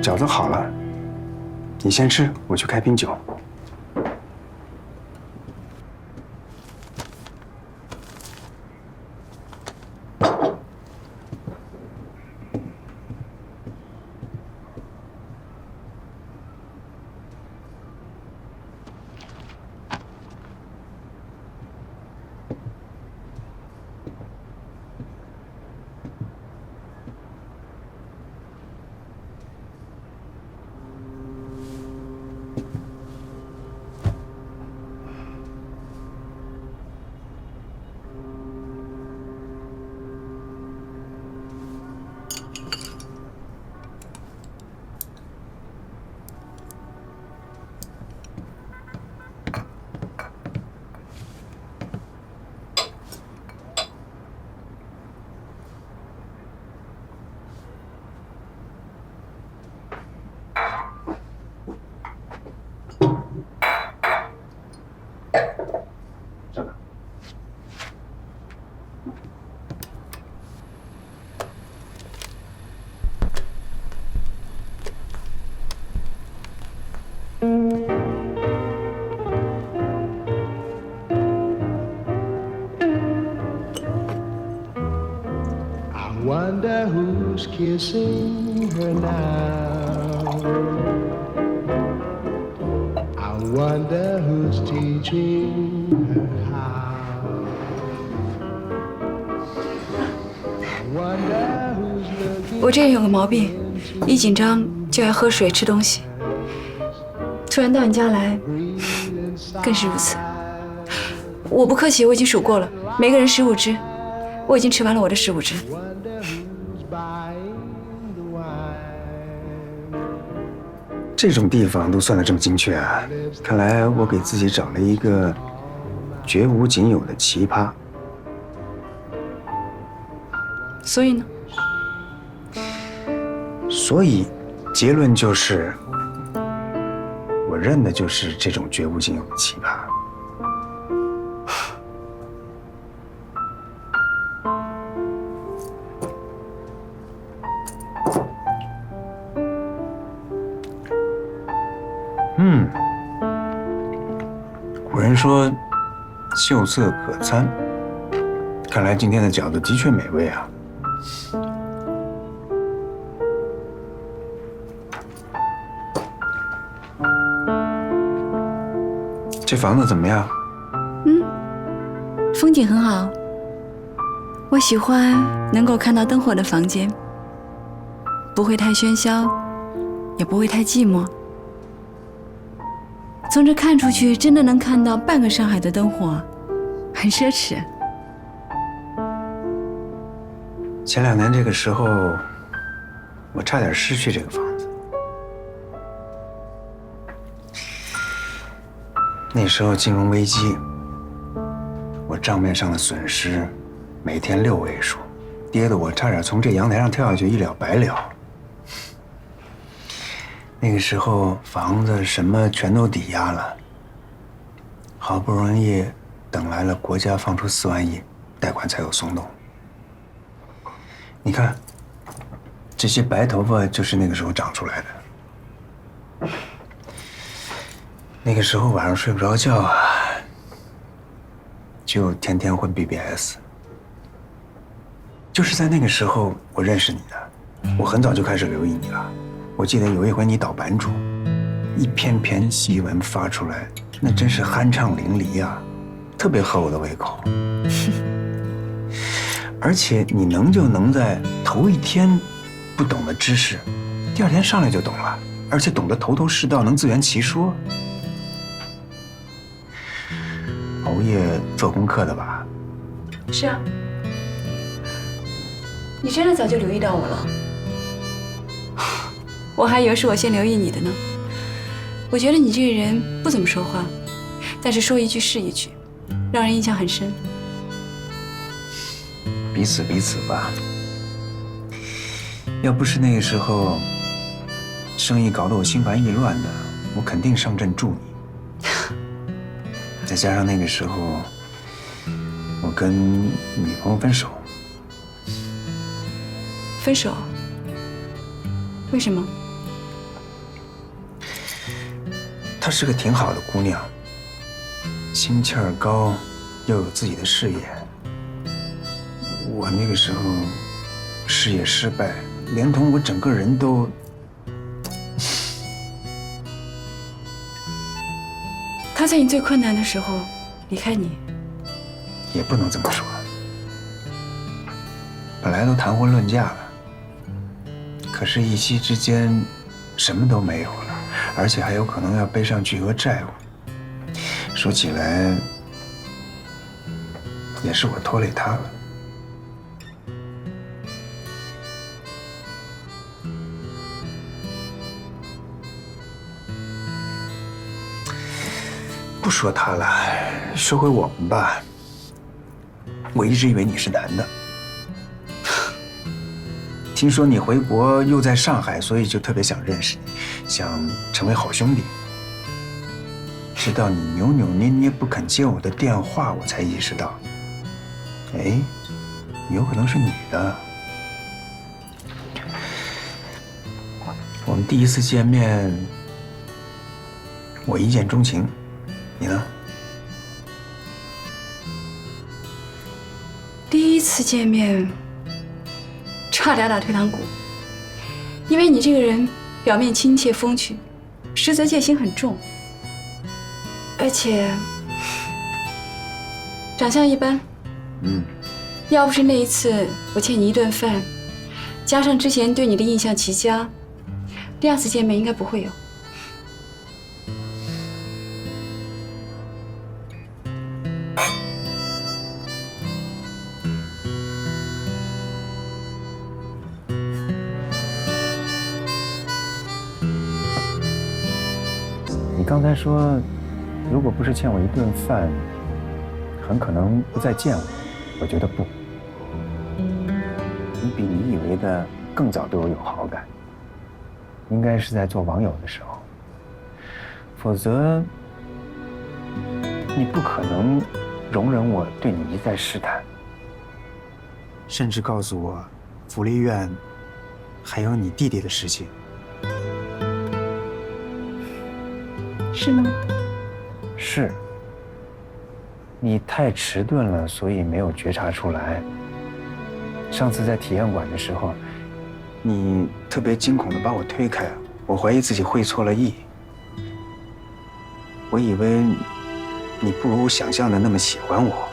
饺子好了，你先吃，我去开瓶酒。Wonder who's kissing her now. I wonder who's teaching her how. I wonder who's looking. 我这人有个毛病，一紧张就爱喝水、吃东西。突然到你家来，更是如此。我不客气，我已经数过了，每个人15只，我已经吃完了我的15只。这种地方都算得这么精确啊！看来我给自己找了一个绝无仅有的奇葩。所以呢？所以结论就是，我认的就是这种绝无仅有的奇葩。古人说秀色可餐，看来今天的饺子的确美味啊。这房子怎么样？风景很好，我喜欢能够看到灯火的房间，不会太喧嚣，也不会太寂寞。从这看出去，真的能看到半个上海的灯火，很奢侈。前2年这个时候，我差点失去这个房子。那时候金融危机，我账面上的损失每天6位数，跌得我差点从这阳台上跳下去，一了百了。那个时候房子什么全都抵押了，好不容易等来了国家放出4万亿贷款才有松动。你看，这些白头发就是那个时候长出来的。那个时候晚上睡不着觉啊，就天天混 BBS。就是在那个时候我认识你的，我很早就开始留意你了。我记得有一回你导版主，一篇篇檄文发出来，那真是酣畅淋漓啊，特别合我的胃口。而且你就能在头1天不懂的知识，第2天上来就懂了，而且懂得头头是道，能自圆其说。熬夜做功课的吧？是啊，你真的早就留意到我了。我还以为是我先留意你的呢。我觉得你这个人不怎么说话，但是说一句是一句，让人印象很深。彼此吧。要不是那个时候生意搞得我心烦意乱的，我肯定上阵助你。再加上那个时候我跟女朋友分手。分手？为什么？她是个挺好的姑娘，心气儿高，又有自己的事业。我那个时候事业失败，连同我整个人都……他在你最困难的时候离开你，也不能这么说。本来都谈婚论嫁了，可是，一夕之间，什么都没有了，而且还有可能要背上巨额债务。说起来，也是我拖累她了。不说她了，说回我们吧。我一直以为你是男的。听说你回国又在上海，所以就特别想认识你，想成为好兄弟。直到你扭扭捏捏不肯接我的电话，我才意识到，哎，你有可能是女的。我们第一次见面，我一见钟情，你呢？第一次见面，差点打退堂鼓，因为你这个人表面亲切风趣，实则戒心很重，而且长相一般。要不是那一次我欠你一顿饭，加上之前对你的印象极佳，第二次见面应该不会有。你刚才说，如果不是欠我一顿饭，很可能不再见我。我觉得不，你比你以为的更早对我有好感，应该是在做网友的时候，否则你不可能容忍我对你一再试探，甚至告诉我福利院还有你弟弟的事情。是吗？是。你太迟钝了，所以没有觉察出来。上次在体验馆的时候，你特别惊恐地把我推开，我怀疑自己会错了意。我以为你不如想象的那么喜欢我，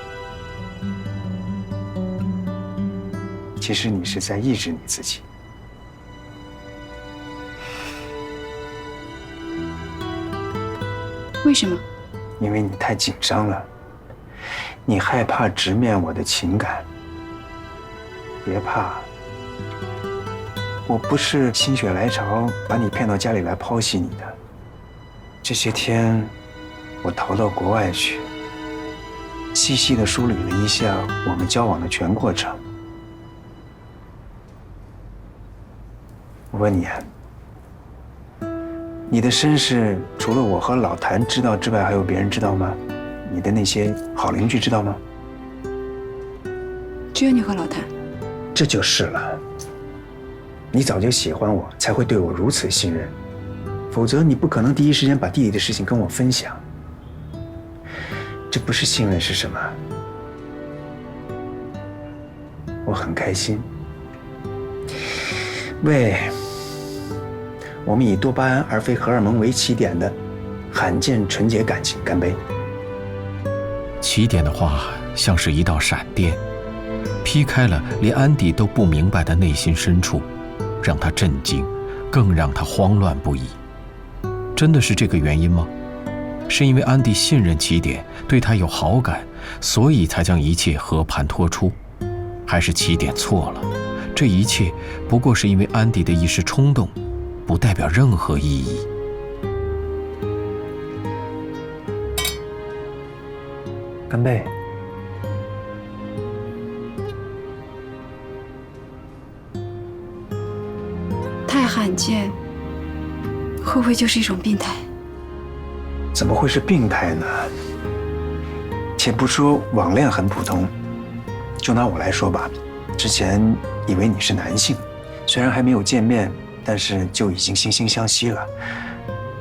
其实你是在抑制你自己。为什么？因为你太紧张了。你害怕直面我的情感，别怕，我不是心血来潮把你骗到家里来抛弃你的。这些天，我逃到国外去，细细地梳理了一下我们交往的全过程。我问你，你的身世除了我和老谭知道之外，还有别人知道吗？你的那些好邻居知道吗？只有你和老谭。这就是了。你早就喜欢我，才会对我如此信任，否则你不可能第一时间把弟弟的事情跟我分享。这不是信任是什么？我很开心。为我们以多巴胺而非荷尔蒙为起点的罕见纯洁感情干杯。起点的话像是一道闪电，劈开了连安迪都不明白的内心深处，让他震惊，更让他慌乱不已。真的是这个原因吗？是因为安迪信任起点，对他有好感，所以才将一切和盘托出？还是起点错了？这一切不过是因为安迪的一时冲动，不代表任何意义。干杯！太罕见，会不会就是一种病态？怎么会是病态呢？且不说网恋很普通，就拿我来说吧，之前以为你是男性，虽然还没有见面，但是就已经惺惺相惜了，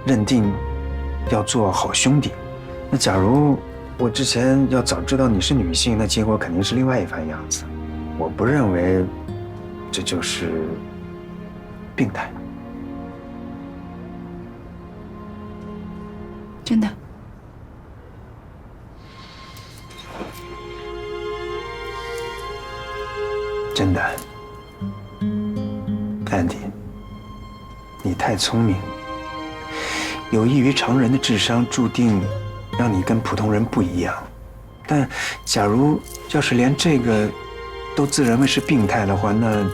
认定要做好兄弟。那假如我之前要早知道你是女性，那结果肯定是另外一番样子。我不认为这就是病态。真的。真的，安迪，你太聪明，有异于常人的智商注定让你跟普通人不一样。但假如要是连这个都自认为是病态的话，那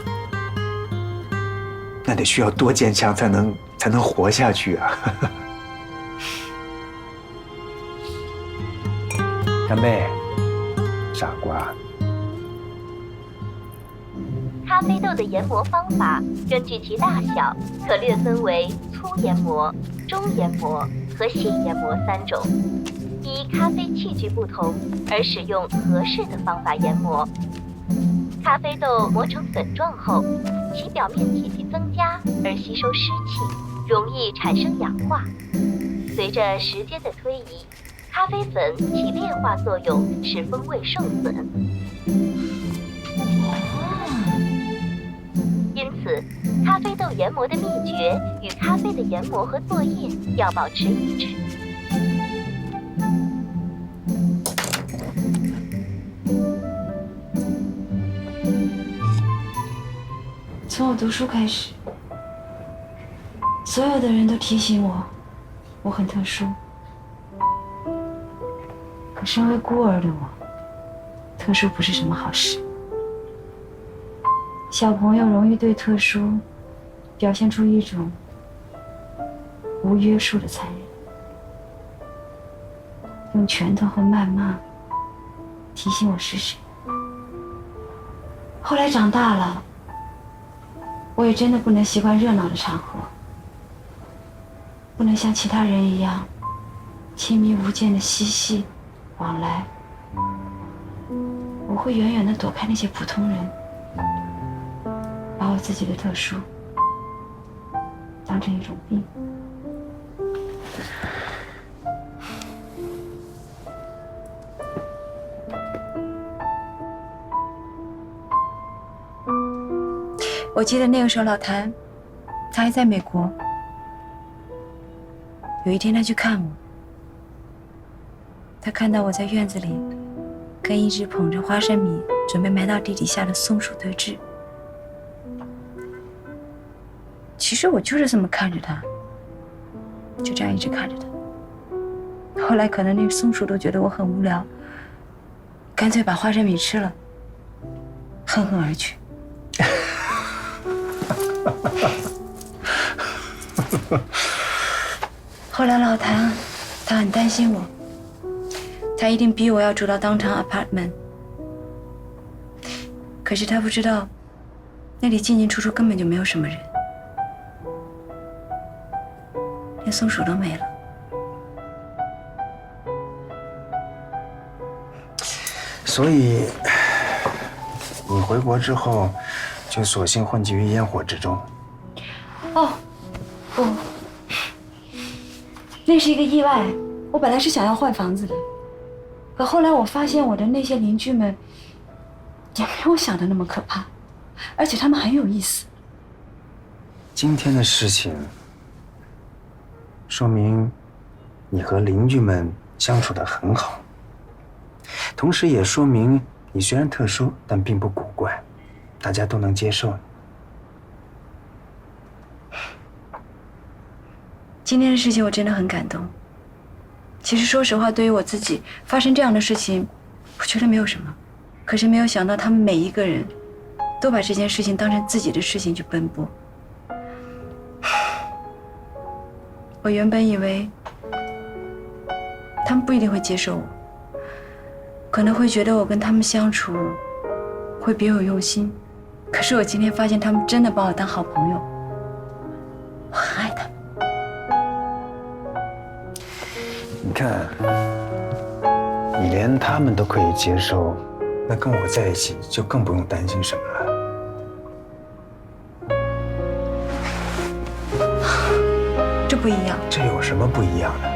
得需要多坚强才能活下去啊！干杯，傻瓜。咖啡豆的研磨方法根据其大小，可略分为粗研磨、中研磨和细研磨3种，依咖啡器具不同而使用合适的方法研磨。咖啡豆磨成粉状后，其表面体积增加而吸收湿气，容易产生氧化。随着时间的推移，咖啡粉起裂化作用，使风味受损。因此，咖啡豆研磨的秘诀与咖啡的研磨和作业要保持一致。从我读书开始，所有的人都提醒我很特殊。可身为孤儿的我，特殊不是什么好事。小朋友容易对特殊表现出一种无约束的残忍，用拳头和谩骂提醒我是谁。后来长大了，我也真的不能习惯热闹的场合，不能像其他人一样亲密无间的嬉戏往来。我会远远地躲开那些普通人，把我自己的特殊当成一种病。我记得那个时候老谭他还在美国，有一天他去看我，他看到我在院子里跟一只捧着花生米准备埋到地底下的松鼠对峙。其实我就是这么看着他，就这样一直看着他。后来可能那个松鼠都觉得我很无聊，干脆把花生米吃了，哼哼而去。后来老谭他很担心我，他一定逼我要住到downtown apartment， 可是他不知道那里进进出出根本就没有什么人，连松鼠都没了。所以你回国之后就索性混迹于烟火之中。哦，不，那是一个意外。我本来是想要换房子的，可后来我发现我的那些邻居们也没有我想的那么可怕，而且他们很有意思。今天的事情说明你和邻居们相处得很好，同时也说明你虽然特殊，但并不古怪，大家都能接受你。今天的事情我真的很感动。其实说实话，对于我自己发生这样的事情，我觉得没有什么。可是没有想到他们每一个人都把这件事情当成自己的事情去奔波。我原本以为他们不一定会接受我，可能会觉得我跟他们相处会别有用心。可是我今天发现他们真的把我当好朋友，我很爱他们。你看，你连他们都可以接受，那跟我在一起就更不用担心什么了。不一样。这有什么不一样的？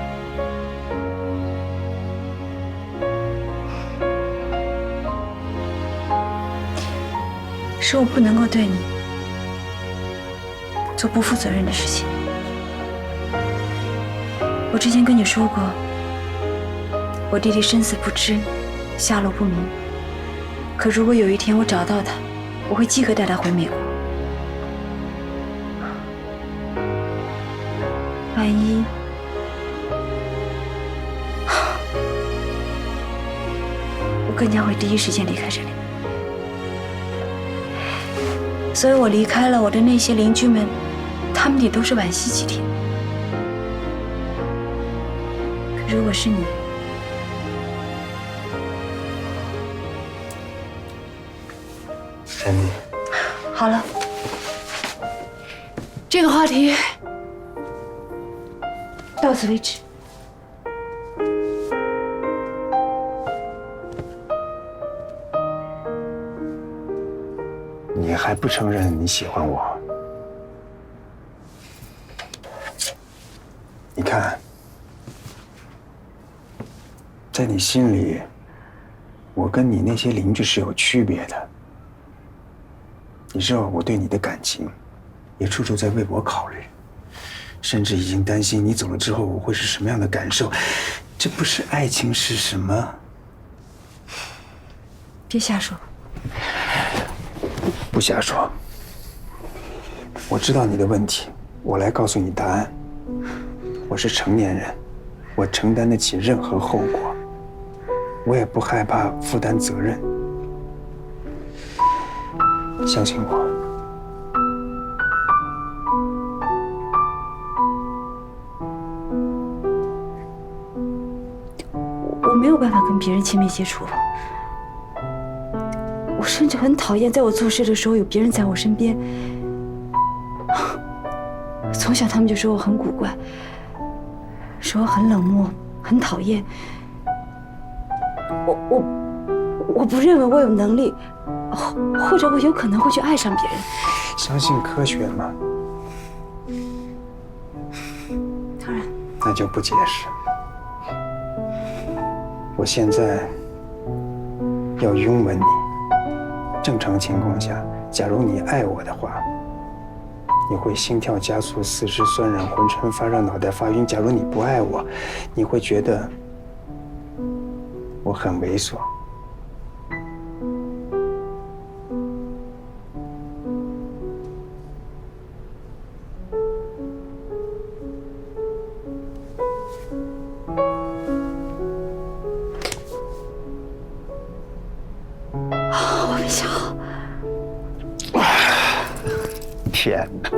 是我不能够对你做不负责任的事情。我之前跟你说过，我弟弟生死不知，下落不明。可如果有一天我找到他，我会即刻带他回美国。万一……我更加会第一时间离开这里。所以我离开了，我的那些邻居们，他们也都是惋惜几天。可如果是你，珊妮，好了，这个话题到此为止。你还不承认你喜欢我？你看，在你心里，我跟你那些邻居是有区别的。你知道我对你的感情，也处处在为我考虑，甚至已经担心你走了之后我会是什么样的感受。这不是爱情是什么？别瞎说。不瞎说。我知道你的问题，我来告诉你答案。我是成年人，我承担得起任何后果，我也不害怕负担责任。相信我。我没有办法跟别人亲密接触，我甚至很讨厌在我做事的时候有别人在我身边。从小他们就说我很古怪，说我很冷漠，很讨厌。我不认为我有能力，或者我有可能会去爱上别人。相信科学吗？当然。那就不解释。我现在要拥吻你。正常情况下，假如你爱我的话，你会心跳加速、四肢酸软、浑身发热、脑袋发晕。假如你不爱我，你会觉得我很猥琐。我没想好。天哪！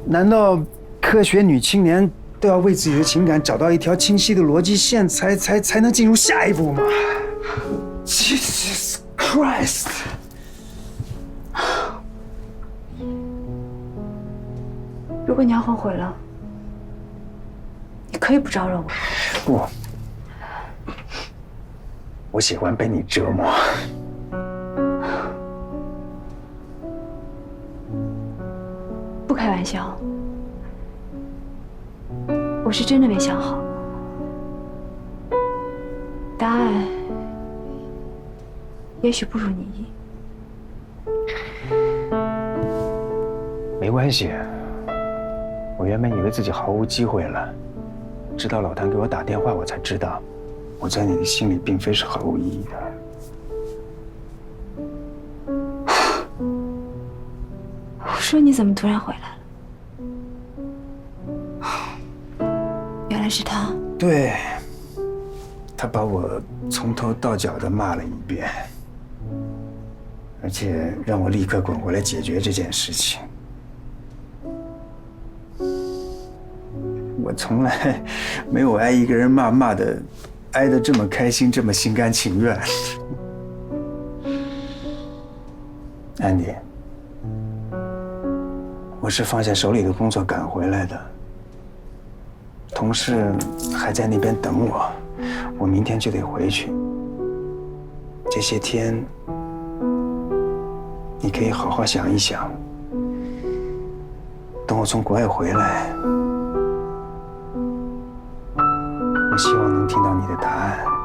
难道科学女青年都要为自己的情感找到一条清晰的逻辑线，才能进入下一步吗 ？Jesus Christ！ 如果你要后悔了，你可以不招惹我。不，我喜欢被你折磨。不开玩笑，我是真的没想好。答案也许不如你意。没关系，我原本以为自己毫无机会了，直到老谭给我打电话，我才知道，我在你的心里并非是毫无意义的。我说你怎么突然回来了？原来是他。对，他把我从头到脚的骂了一遍，而且让我立刻滚回来解决这件事情。我从来没有挨一个人骂的挨得这么开心，这么心甘情愿。安迪，我是放下手里的工作赶回来的，同事还在那边等我，我明天就得回去。这些天，你可以好好想一想，等我从国外回来，我希望能听到你的答案。